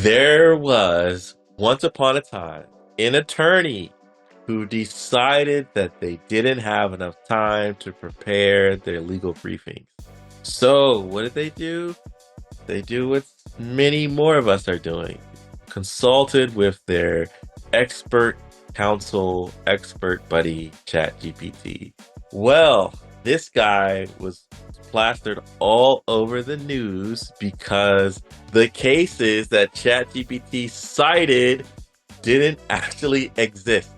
There was once upon a time an attorney who decided that they didn't have enough time to prepare their legal briefings. So, what did they do? They do what many more of us are doing. Consulted with their expert counsel, expert buddy, ChatGPT. Well, this guy was plastered all over the news because the cases that ChatGPT cited didn't actually exist.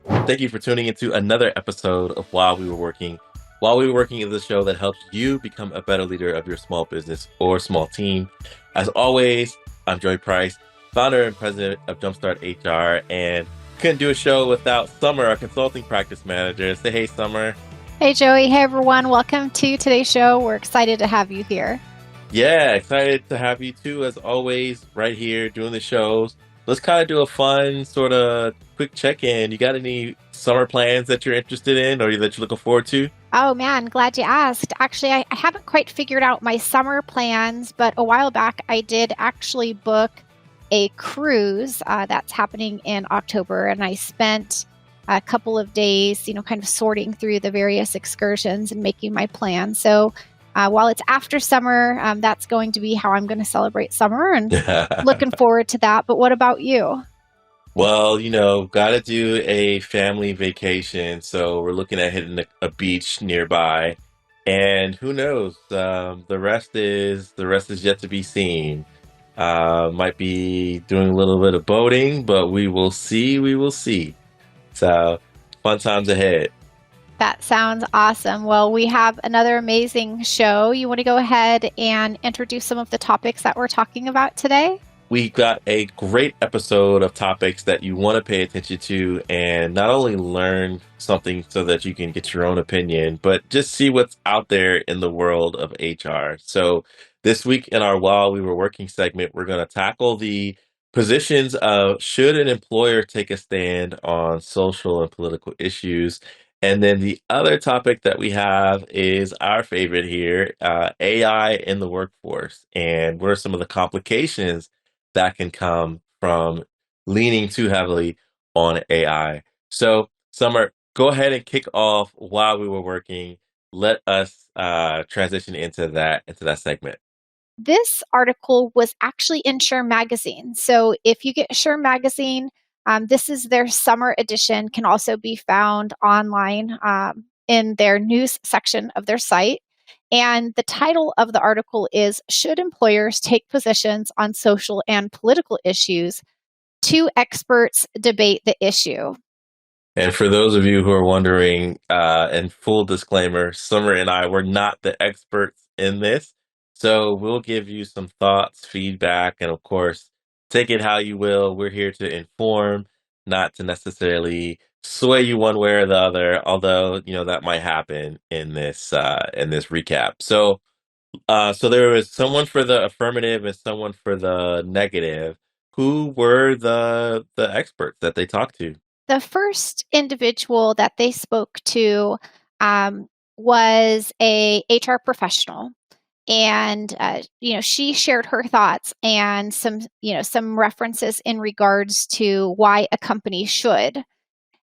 Thank you for tuning into another episode of While We Were Working. While We Were Working is the show that helps you become a better leader of your small business or small team. As always, I'm Joey Price, founder and president of Jumpstart HR, and couldn't do a show without Sommer, our consulting practice manager. Say hey, Sommer. Hey, Joey. Hey, everyone. Welcome to today's show. We're excited to have you here. Yeah, excited to have you too, as always, right here doing the shows. Let's kind of do a fun sort of quick check-in. You got any summer plans that you're interested in or that you're looking forward to? Oh, man. Glad you asked. Actually, I haven't quite figured out my summer plans, but a while back, I did actually book a cruise that's happening in October, and I spent a couple of days, kind of sorting through the various excursions and making my plan. So while it's after summer, that's going to be how I'm going to celebrate summer, and looking forward to that. But what about you? Well, got to do a family vacation. So we're looking at hitting a beach nearby. And who knows? The rest is yet to be seen. Might be doing a little bit of boating, but we will see. We will see. So fun times ahead. That sounds awesome. Well, we have another amazing show. You want to go ahead and introduce some of the topics that we're talking about today? We got a great episode of topics that you want to pay attention to and not only learn something so that you can get your own opinion, but just see what's out there in the world of HR. So this week in our While We Were Working segment, we're going to tackle the positions of should an employer take a stand on social and political issues. And then the other topic that we have is our favorite here, AI in the workforce. And what are some of the complications that can come from leaning too heavily on AI? So, Summer, go ahead and kick off While We Were Working. Let us transition into that segment. This article was actually in Sure Magazine. So if you get Sure Magazine, this is their summer edition, can also be found online in their news section of their site. And the title of the article is Should Employers Take Positions on Social and Political Issues? Two experts debate the issue. And for those of you who are wondering, and full disclaimer, Summer and I were not the experts in this. So we'll give you some thoughts, feedback, and of course, take it how you will. We're here to inform, not to necessarily sway you one way or the other, although, that might happen in this recap. So there was someone for the affirmative and someone for the negative. Who were the experts that they talked to? The first individual that they spoke to was a HR professional. And, she shared her thoughts and some references in regards to why a company should.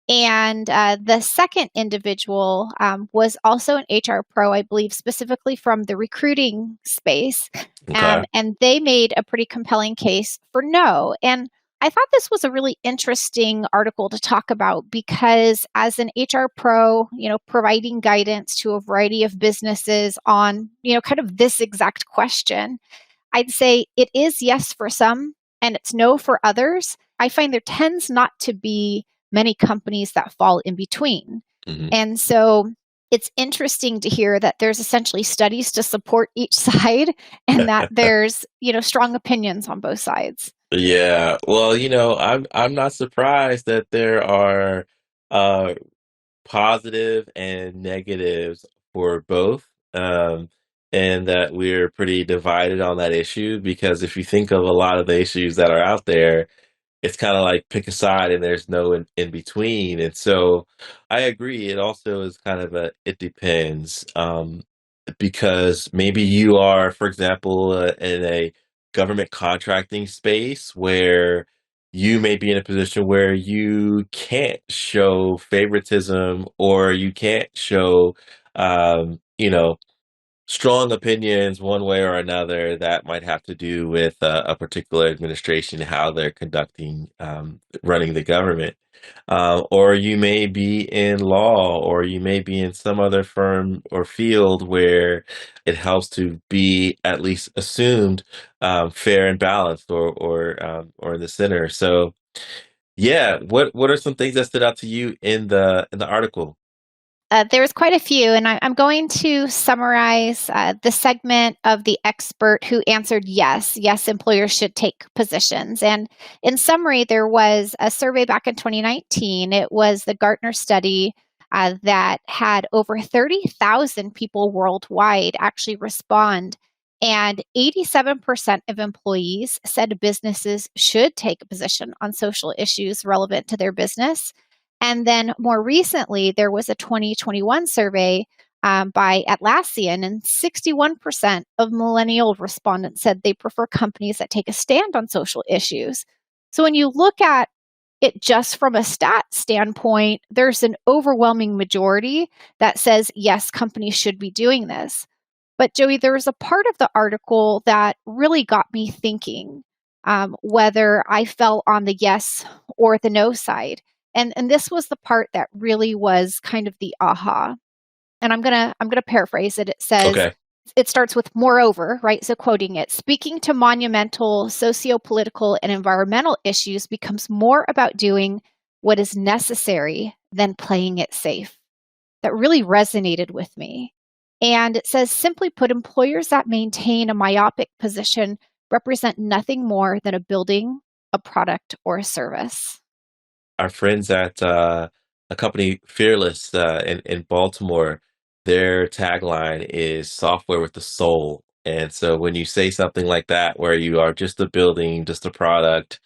And the second individual was also an HR pro, I believe, specifically from the recruiting space. Okay. And they made a pretty compelling case for no. And I thought this was a really interesting article to talk about because as an HR pro, providing guidance to a variety of businesses on, kind of this exact question, I'd say it is yes for some and it's no for others. I find there tends not to be many companies that fall in between. Mhm. And so it's interesting to hear that there's essentially studies to support each side and that there's, strong opinions on both sides. Yeah. Well, I'm not surprised that there are uh positive and negatives for both. And that we're pretty divided on that issue because if you think of a lot of the issues that are out there, it's kind of like pick a side and there's no in between. And so I agree. It also is kind of it depends. because maybe you are, for example, in a government contracting space where you may be in a position where you can't show favoritism or you can't show, you know, strong opinions one way or another that might have to do with a particular administration, how they're conducting, running the government. Or you may be in law, or you may be in some other firm or field where it helps to be at least assumed fair and balanced, or in the center. So, yeah, what are some things that stood out to you in the article? There was quite a few, and I'm going to summarize the segment of the expert who answered yes, yes, employers should take positions. And in summary, there was a survey back in 2019. It was the Gartner study that had over 30,000 people worldwide actually respond. And 87% of employees said businesses should take a position on social issues relevant to their business. And then more recently, there was a 2021 survey by Atlassian, and 61% of millennial respondents said they prefer companies that take a stand on social issues. So when you look at it just from a stat standpoint, there's an overwhelming majority that says, yes, companies should be doing this. But Joey, there was a part of the article that really got me thinking whether I fell on the yes or the no side. And this was the part that really was kind of the aha. And I'm gonna paraphrase it. It says, Okay. it starts with moreover, right? So quoting it, speaking to monumental socio-political and environmental issues becomes more about doing what is necessary than playing it safe. That really resonated with me. And it says, simply put, employers that maintain a myopic position represent nothing more than a building, a product, or a service. Our friends at a company, Fearless, in Baltimore, their tagline is software with the soul. And so when you say something like that, where you are just a building, just a product,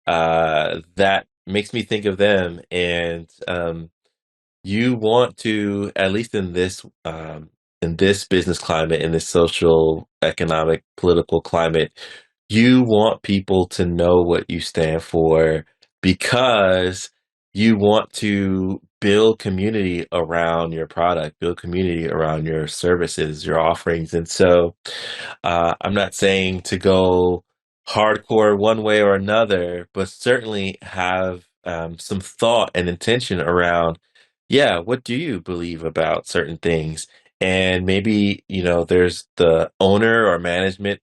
that makes me think of them. And you want to, at least in this business climate, in this social, economic, political climate, you want people to know what you stand for because you want to build community around your product, build community around your services, your offerings. And so I'm not saying to go hardcore one way or another, but certainly have some thought and intention around, yeah, what do you believe about certain things? And maybe, there's the owner or management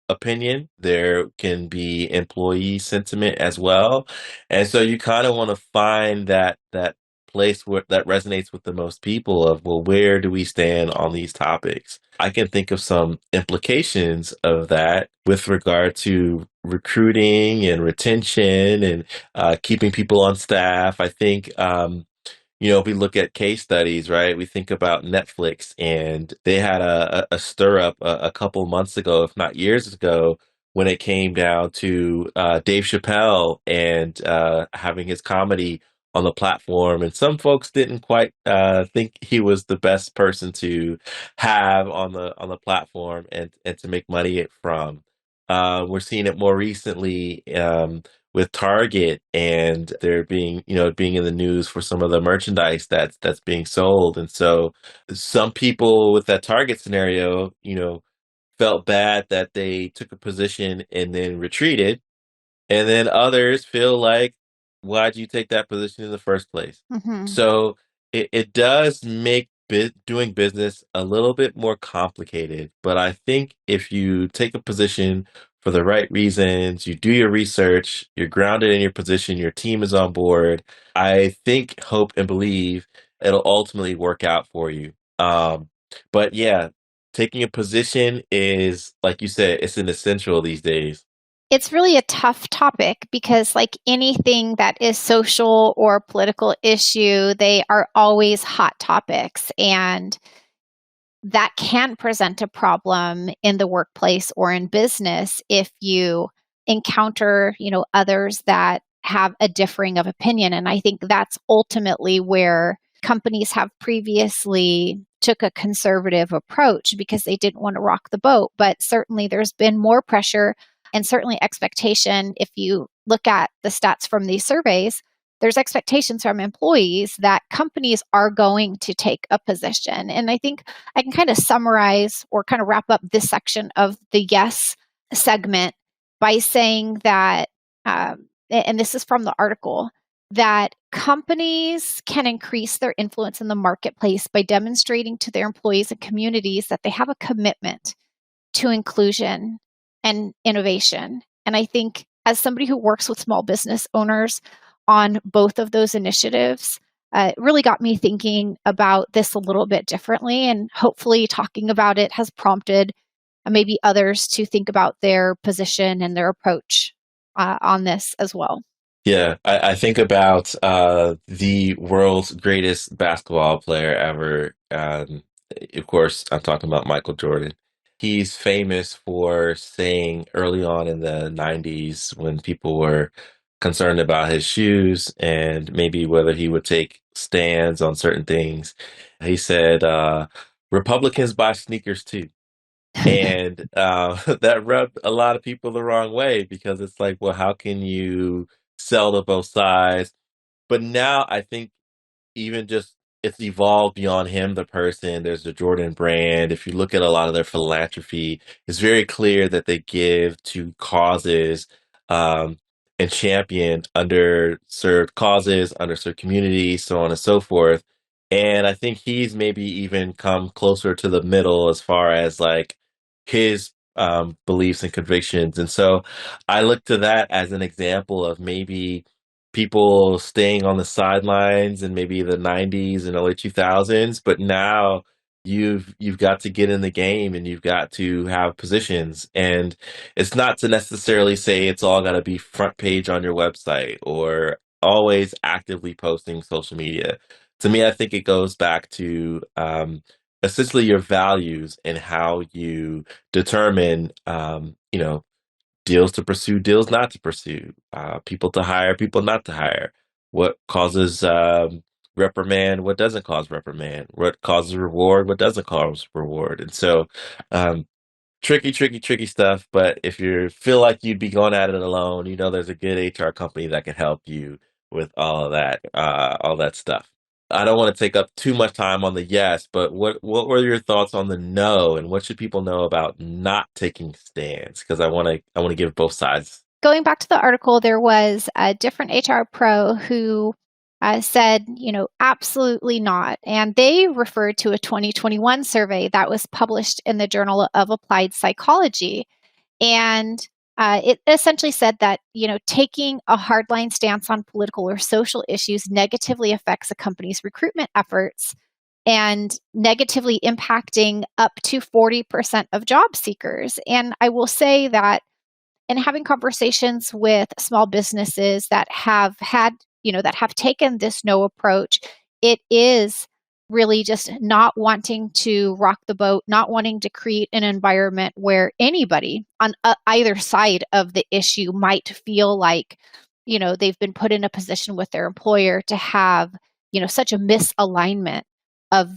opinion. There can be employee sentiment as well. And so you kind of want to find that place where that resonates with the most people of, well, where do we stand on these topics? I can think of some implications of that with regard to recruiting and retention and keeping people on staff. I think if we look at case studies, right? We think about Netflix, and they had a stir up a couple months ago, if not years ago, when it came down to Dave Chappelle and having his comedy on the platform. And some folks didn't quite think he was the best person to have on the platform and to make money from. We're seeing it more recently. With Target, and they're being in the news for some of the merchandise that's being sold. And so some people with that Target scenario, felt bad that they took a position and then retreated. And then others feel like, why'd you take that position in the first place? Mm-hmm. So it does make doing business a little bit more complicated. But I think if you take a position for the right reasons, you do your research, you're grounded in your position, your team is on board, I think, hope, and believe it'll ultimately work out for you. But yeah, taking a position is, like you said, it's an essential these days. It's really a tough topic because, like anything that is social or political issue, they are always hot topics. And that can present a problem in the workplace or in business if you encounter, others that have a differing of opinion. And I think that's ultimately where companies have previously took a conservative approach because they didn't want to rock the boat. But certainly there's been more pressure and certainly expectation. If you look at the stats from these surveys, there's expectations from employees that companies are going to take a position. And I think I can kind of summarize or kind of wrap up this section of the yes segment by saying that, and this is from the article, that companies can increase their influence in the marketplace by demonstrating to their employees and communities that they have a commitment to inclusion and innovation. And I think as somebody who works with small business owners on both of those initiatives, it really got me thinking about this a little bit differently. And hopefully talking about it has prompted maybe others to think about their position and their approach on this as well. Yeah, I think about the world's greatest basketball player ever. Of course, I'm talking about Michael Jordan. He's famous for saying early on in the 90s when people were concerned about his shoes and maybe whether he would take stands on certain things. He said, Republicans buy sneakers too. And that rubbed a lot of people the wrong way because it's like, well, how can you sell to both sides? But now I think even just it's evolved beyond him, the person. There's the Jordan brand. If you look at a lot of their philanthropy, it's very clear that they give to causes um, and champion underserved causes, underserved communities, so on and so forth. And I think he's maybe even come closer to the middle as far as like his beliefs and convictions. And so I look to that as an example of maybe people staying on the sidelines in maybe the 90s and early 2000s, but now you've got to get in the game and you've got to have positions. And it's not to necessarily say it's all got to be front page on your website or always actively posting social media. To me, I think it goes back to essentially your values and how you determine deals to pursue, deals not to pursue, people to hire, people not to hire, what causes reprimand, what doesn't cause reprimand, what causes reward, what doesn't cause reward. And so, um, tricky stuff. But if you feel like you'd be going at it alone, there's a good HR company that can help you with all that stuff. I don't want to take up too much time on the yes, but what were your thoughts on the no, and what should people know about not taking stands? Because I want to give both sides. Going back to the article, there was a different HR pro who said, absolutely not. And they referred to a 2021 survey that was published in the Journal of Applied Psychology. And it essentially said that, taking a hardline stance on political or social issues negatively affects a company's recruitment efforts and negatively impacting up to 40% of job seekers. And I will say that in having conversations with small businesses that have had, that have taken this no approach, it is really just not wanting to rock the boat, not wanting to create an environment where anybody on either side of the issue might feel like, they've been put in a position with their employer to have, such a misalignment of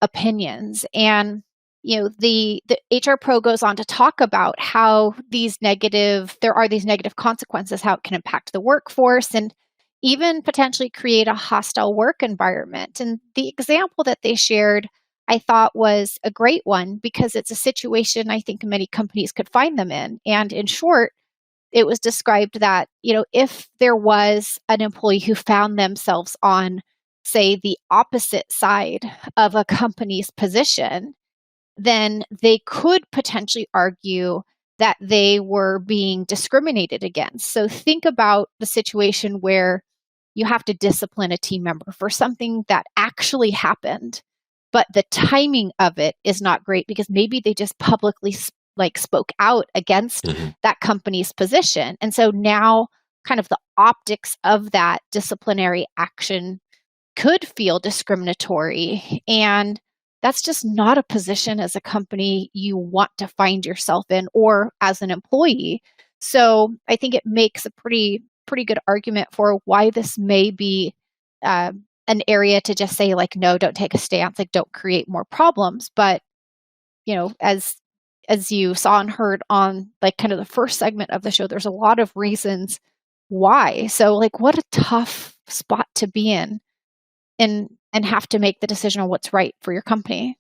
opinions. And the HR pro goes on to talk about how there are these negative consequences, how it can impact the workforce and even potentially create a hostile work environment. And the example that they shared, I thought was a great one because it's a situation I think many companies could find them in. And in short, it was described that, if there was an employee who found themselves on, say, the opposite side of a company's position, then they could potentially argue that they were being discriminated against. So think about the situation where you have to discipline a team member for something that actually happened, but the timing of it is not great because maybe they just publicly spoke out against Mhm. that company's position. And so now kind of the optics of that disciplinary action could feel discriminatory. And that's just not a position as a company you want to find yourself in or as an employee. So I think it makes a pretty good argument for why this may be an area to just say like, no, don't take a stance, like don't create more problems. But, as you saw and heard on like kind of the first segment of the show, there's a lot of reasons why. So like what a tough spot to be in and have to make the decision on what's right for your company.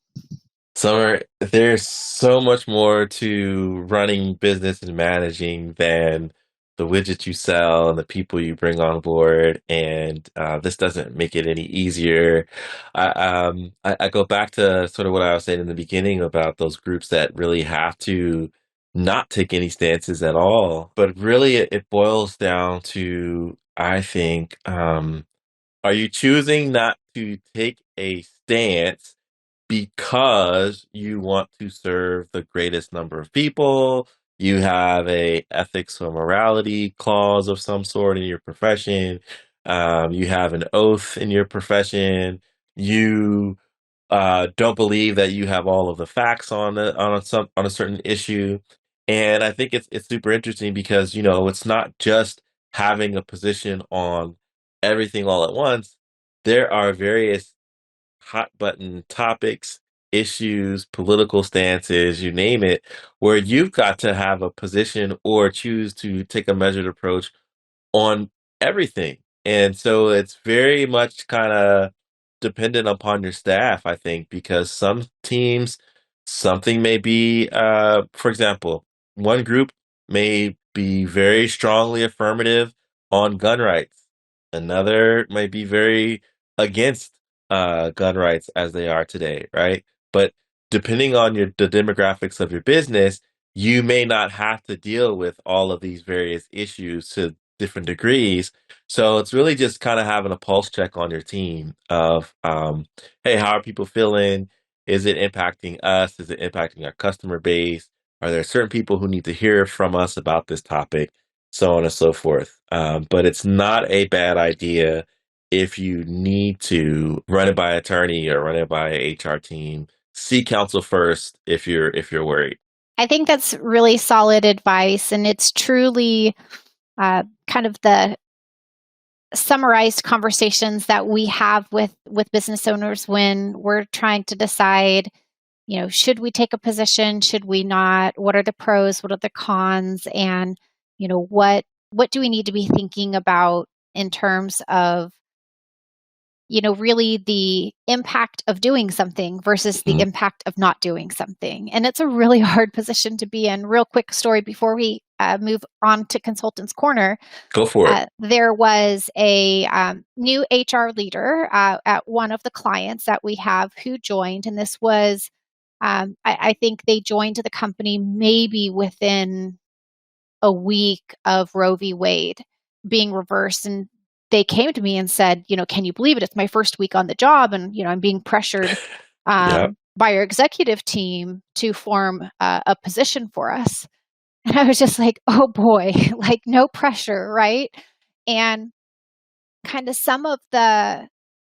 Summer, there's so much more to running business and managing than the widgets you sell and the people you bring on board. And this doesn't make it any easier. I go back to sort of what I was saying in the beginning about those groups that really have to not take any stances at all. But really, it boils down to, I think, are you choosing not to take a stance because you want to serve the greatest number of people? You have a ethics or morality clause of some sort in your profession. You have an oath in your profession. You don't believe that you have all of the facts on a certain issue. And I think it's super interesting because it's not just having a position on everything all at once. There are various hot button topics, issues, political stances, you name it, where you've got to have a position or choose to take a measured approach on everything. And so it's very much kind of dependent upon your staff, I think, because some teams, something may be, for example, one group may be very strongly affirmative on gun rights. Another may be very against gun rights as they are today, right? But depending on the demographics of your business, you may not have to deal with all of these various issues to different degrees. So it's really just kind of having a pulse check on your team of, hey, how are people feeling? Is it impacting us? Is it impacting our customer base? Are there certain people who need to hear from us about this topic? So on and so forth. But it's not a bad idea if you need to run it by an attorney or run it by an HR team. Seek counsel first if you're worried. I think that's really solid advice, and it's truly kind of the summarized conversations that we have with business owners when we're trying to decide, should we take a position, should we not, what are the pros, what are the cons, and what do we need to be thinking about in terms of really the impact of doing something versus the Mhm. impact of not doing something. And it's a really hard position to be in. Real quick story before we move on to Consultant's Corner. Go for it. There was a new HR leader at one of the clients that we have who joined. And this was, I think they joined the company maybe within a week of Roe v. Wade being reversed. And they came to me and said, can you believe it? It's my first week on the job. And, I'm being pressured Yep. by our executive team to form a position for us. And I was just like, oh boy, like no pressure, right? And kind of some of the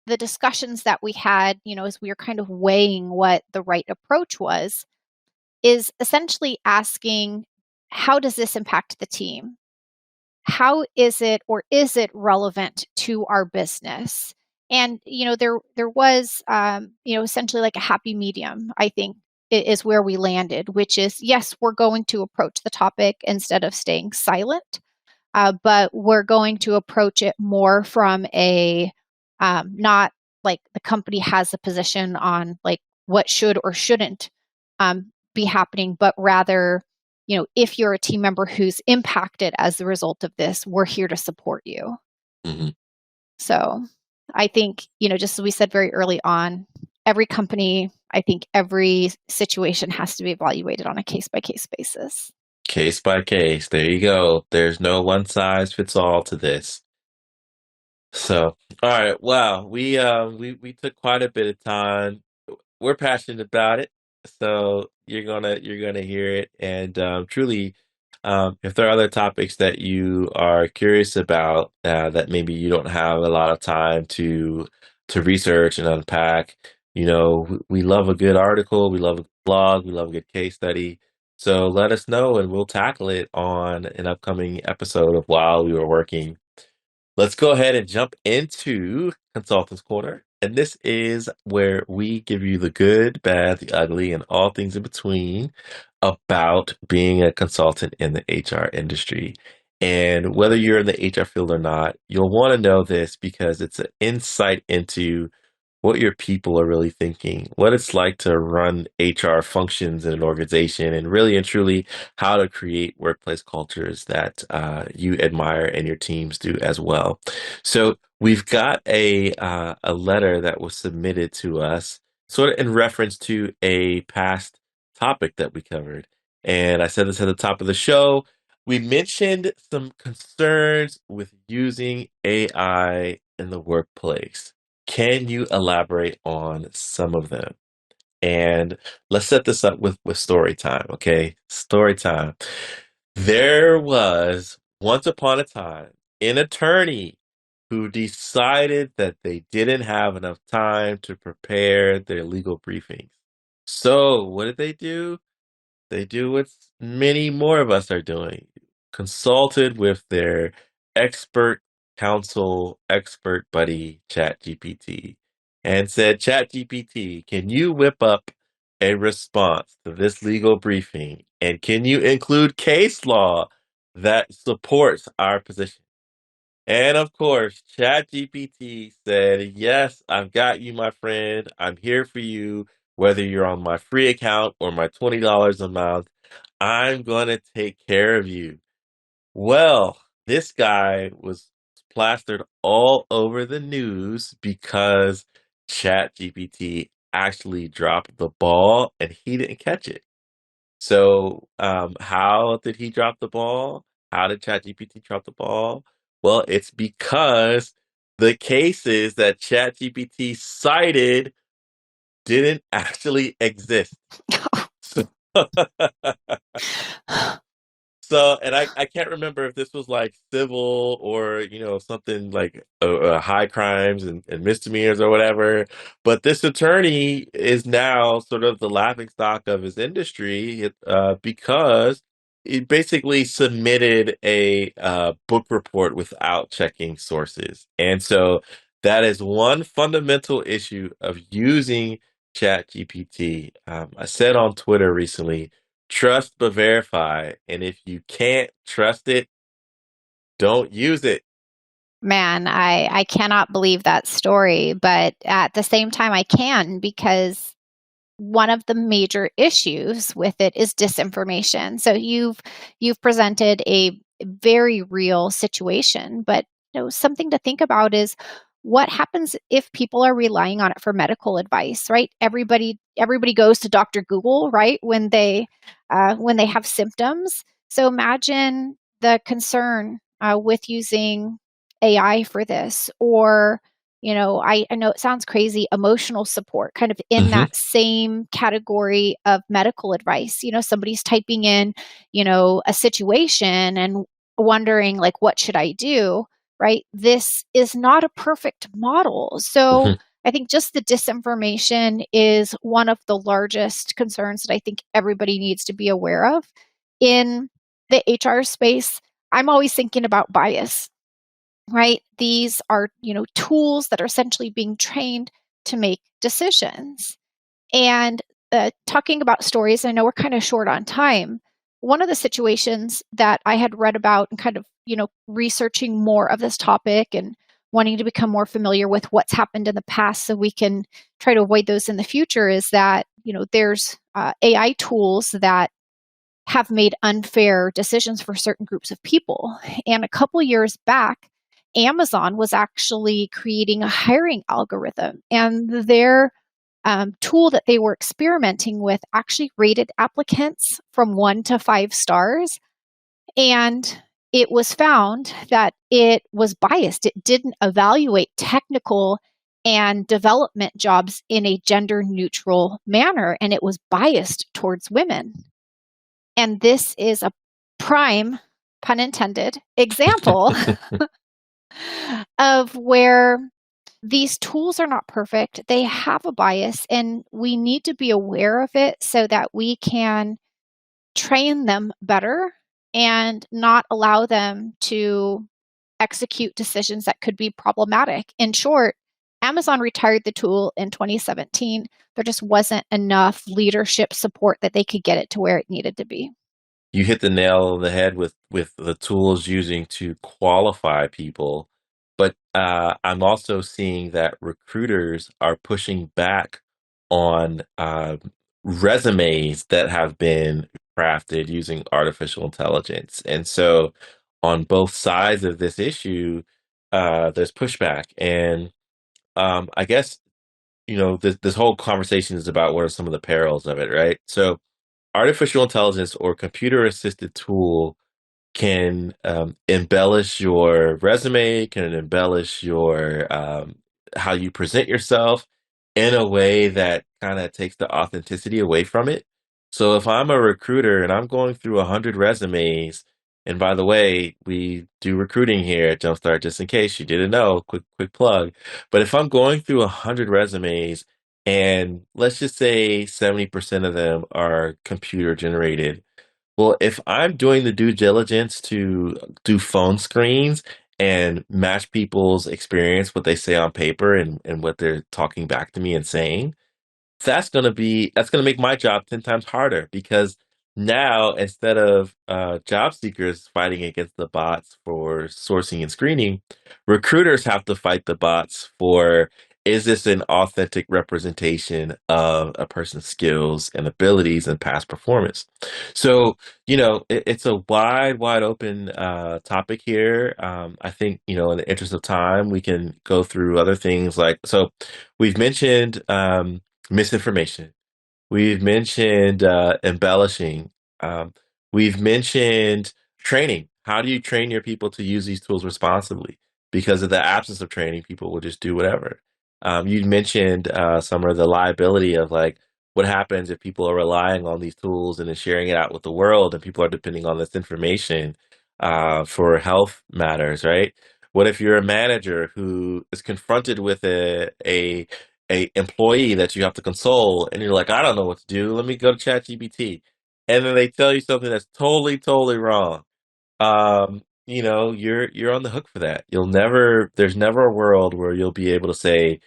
discussions that we had, as we were kind of weighing what the right approach was, is essentially asking, how does this impact the team? How is it, or is it relevant to our business? And there was essentially like a happy medium, I think, is where we landed, which is, yes, we're going to approach the topic instead of staying silent, but we're going to approach it more from a not like the company has a position on like what should or shouldn't be happening, but rather, if you're a team member who's impacted as the result of this, we're here to support you. Mhm. So I think, just as we said very early on, every company, I think every situation has to be evaluated on a case by case basis. Case by case. There you go. There's no one size fits all to this. So, all right. Wow. We took quite a bit of time. We're passionate about it, so you're gonna hear it. And truly, if there are other topics that you are curious about that maybe you don't have a lot of time to research and unpack, we love a good article, we love a blog, we love a good case study. So let us know, and we'll tackle it on an upcoming episode of While We Were Working. Let's go ahead and jump into Consultants Corner. And this is where we give you the good, bad, the ugly, and all things in between about being a consultant in the HR industry. And whether you're in the HR field or not, you'll want to know this because it's an insight into what your people are really thinking, what it's like to run HR functions in an organization, and really and truly how to create workplace cultures that you admire and your teams do as well. So we've got a letter that was submitted to us, sort of in reference to a past topic that we covered. And I said this at the top of the show. We mentioned some concerns with using AI in the workplace. Can you elaborate on some of them? And let's set this up with story time, okay? Story time. There was once upon a time an attorney who decided that they didn't have enough time to prepare their legal briefings. So, what did they do? They do what many more of us are doing. Consulted with their expert counsel, expert buddy, ChatGPT, and said, ChatGPT, can you whip up a response to this legal briefing? And can you include case law that supports our position? And of course, ChatGPT said, yes, I've got you, my friend. I'm here for you, whether you're on my free account or my $20 a month. I'm going to take care of you. Well, this guy was plastered all over the news because ChatGPT actually dropped the ball and he didn't catch it. So, how did he drop the ball? How did ChatGPT drop the ball? Well, it's because the cases that ChatGPT cited didn't actually exist. So, and I can't remember if this was like civil or, something like high crimes and misdemeanors or whatever. But this attorney is now sort of the laughing stock of his industry because he basically submitted a book report without checking sources. And so that is one fundamental issue of using ChatGPT. I said on Twitter recently, trust but verify. And if you can't trust it, don't use it. Man, I cannot believe that story, but at the same time, I can because one of the major issues with it is disinformation. So you've presented a very real situation, but something to think about is what happens if people are relying on it for medical advice, right? Everybody goes to Dr. Google, right, when they have symptoms. So imagine the concern with using AI for this, or I know it sounds crazy, emotional support, kind of in Hmm. that same category of medical advice. Somebody's typing in, a situation and wondering, like, what should I do? Right? This is not a perfect model. So Hmm. I think just the disinformation is one of the largest concerns that I think everybody needs to be aware of. In the HR space, I'm always thinking about bias, right? These are, tools that are essentially being trained to make decisions. And talking about stories, I know we're kind of short on time. One of the situations that I had read about and kind of, researching more of this topic and wanting to become more familiar with what's happened in the past so we can try to avoid those in the future is that, there's AI tools that have made unfair decisions for certain groups of people. And a couple years back, Amazon was actually creating a hiring algorithm, and their tool that they were experimenting with actually rated applicants from 1 to 5 stars. And it was found that it was biased. It didn't evaluate technical and development jobs in a gender neutral manner, and it was biased towards women. And this is a prime, pun intended, example of where these tools are not perfect. They have a bias, and we need to be aware of it so that we can train them better and not allow them to execute decisions that could be problematic. In short, Amazon retired the tool in 2017. There just wasn't enough leadership support that they could get it to where it needed to be. You hit the nail on the head with the tools using to qualify people, but I'm also seeing that recruiters are pushing back on resumes that have been crafted using artificial intelligence. And so on both sides of this issue, there's pushback. And I guess, this whole conversation is about what are some of the perils of it, right? So artificial intelligence or computer assisted tool can embellish your resume, can embellish your how you present yourself in a way that kind of takes the authenticity away from it. So if I'm a recruiter and I'm going through 100 resumes, and by the way, we do recruiting here at Jumpstart, just in case you didn't know, quick plug. But if I'm going through 100 resumes and let's just say 70% of them are computer generated, well, if I'm doing the due diligence to do phone screens and match people's experience, what they say on paper and what they're talking back to me and saying, that's gonna make my job 10 times harder because now instead of job seekers fighting against the bots for sourcing and screening, recruiters have to fight the bots for, is this an authentic representation of a person's skills and abilities and past performance? So, it's a wide open topic here. I think, in the interest of time, we can go through other things like, so we've mentioned misinformation. We've mentioned embellishing. Um, we've mentioned training. How do you train your people to use these tools responsibly? Because of the absence of training, people will just do whatever. You mentioned some of the liability of like what happens if people are relying on these tools and then sharing it out with the world, and people are depending on this information for health matters, right? What if you're a manager who is confronted with a employee that you have to console and you're like, I don't know what to do. Let me go to ChatGPT. And then they tell you something that's totally wrong. You're on the hook for that. There's never a world where you'll be able to say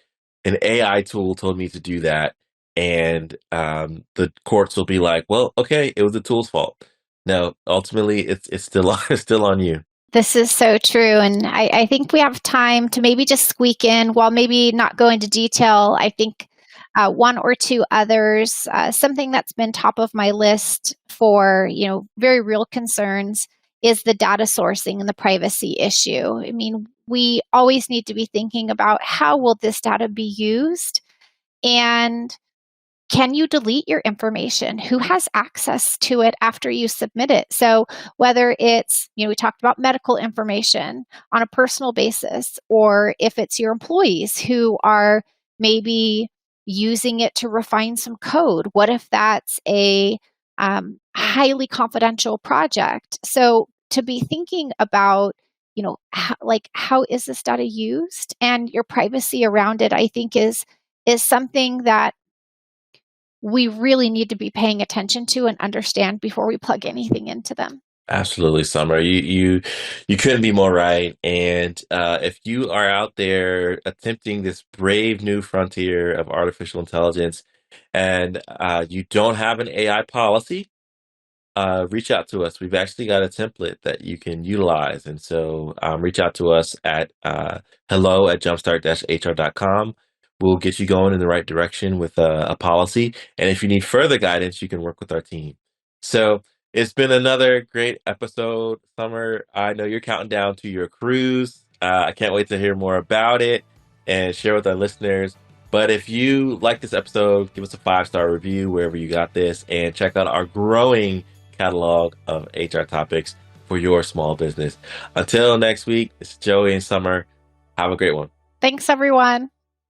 an AI tool told me to do that. And the courts will be like, well, okay, it was the tool's fault. No, ultimately it's still it's still on you. This is so true. And I think we have time to maybe just squeak in, while maybe not go into detail. I think one or two others. Something that's been top of my list for, very real concerns is the data sourcing and the privacy issue. I mean, we always need to be thinking about how will this data be used, and can you delete your information? Who has access to it after you submit it? So whether it's, we talked about medical information on a personal basis, or if it's your employees who are maybe using it to refine some code, what if that's a highly confidential project? So to be thinking about, how is this data used, and your privacy around it, I think is something that we really need to be paying attention to and understand before we plug anything into them. Absolutely, Summer. You couldn't be more right. And if you are out there attempting this brave new frontier of artificial intelligence and you don't have an AI policy, reach out to us. We've actually got a template that you can utilize. And so reach out to us at hello@jumpstart-hr.com. We'll get you going in the right direction with a policy. And if you need further guidance, you can work with our team. So it's been another great episode, Summer. I know you're counting down to your cruise. I can't wait to hear more about it and share with our listeners. But if you like this episode, give us a 5-star review wherever you got this, and check out our growing catalog of HR topics for your small business. Until next week, it's Joey and Summer. Have a great one. Thanks, everyone.